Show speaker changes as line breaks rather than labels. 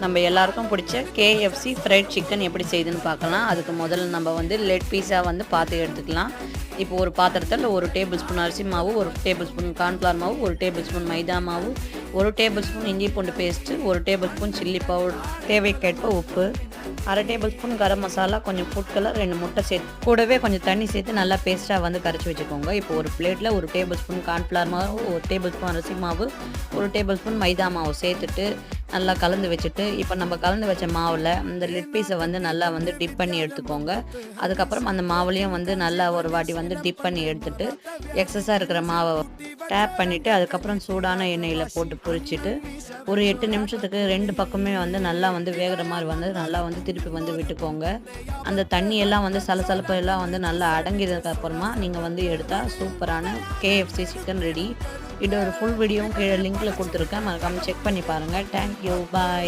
நம்ம எல்லாருக்கும் பிடிச்ச KFC ஃப்ரைட் சிக்கன் எப்படி செய்யுதுன்னு பார்க்கலாம். அதுக்கு முதல்ல நம்ம வந்து லெக் பீஸா வந்து பார்த்து எடுத்துக்கலாம். இப்போ ஒரு பாத்திரத்தில் 1 டேபிள் ஸ்பூன் அரிசி மாவு, 1 டேபிள் ஸ்பூன் கார்ன்ஃப்ளவர் மாவு, 1 டேபிள் ஸ்பூன் மைதா மாவு, 1 டேபிள் ஸ்பூன் இஞ்சி பூண்டு paste, 1 table spoon chilli powder, தேவைக்கேற்ப உப்பு, 1/2 டேபிள் ஸ்பூன் கரம் மசாலா, கொஞ்சம் ஃபுட் கலர், 2 முட்டை சேர்த்து கூடவே கொஞ்சம் தண்ணி சேர்த்து நல்லா பேஸ்ட்டாக வந்து கரைச்சி வச்சுக்கோங்க. இப்போ ஒரு பிளேட்டில் 1 டேபிள் ஸ்பூன் கார்ன்ஃப்ளவர் மாவு, 1 டேபிள் ஸ்பூன் அரிசி மாவு, 1 டேபிள் ஸ்பூன் மைதா மாவு சேர்த்துட்டு நல்லா கலந்து வச்சுட்டு, இப்போ நம்ம கலந்து வச்ச மாவில் இந்த லெக் பீஸை வந்து நல்லா வந்து டிப் பண்ணி எடுத்துக்கோங்க. அதுக்கப்புறம் அந்த மாவுலேயும் வந்து நல்லா ஒரு வாட்டி வந்து டிப் பண்ணி எடுத்துட்டு எக்ஸஸாக இருக்கிற மாவை டேப் பண்ணிவிட்டு அதுக்கப்புறம் சூடான எண்ணெயில் போட்டு பொரிச்சிட்டு ஒரு 8 நிமிஷத்துக்கு 2 பக்கமே வந்து நல்லா வந்து வேகிற மாதிரி வந்து நல்லா வந்து திருப்பி வந்து விட்டுக்கோங்க. அந்த தண்ணியெல்லாம் வந்து சலசலப்பு எல்லாம் வந்து நல்லா அடங்கினதுக்கு அப்புறமா நீங்கள் வந்து எடுத்தால் சூப்பரான KFC சிக்கன் ரெடி. இதோட ஃபுல் வீடியோவும் கீழே லிங்க்கில் கொடுத்துருக்கேன், மறக்காமல் செக் பண்ணி பாருங்கள். தேங்க்யூ, பாய்.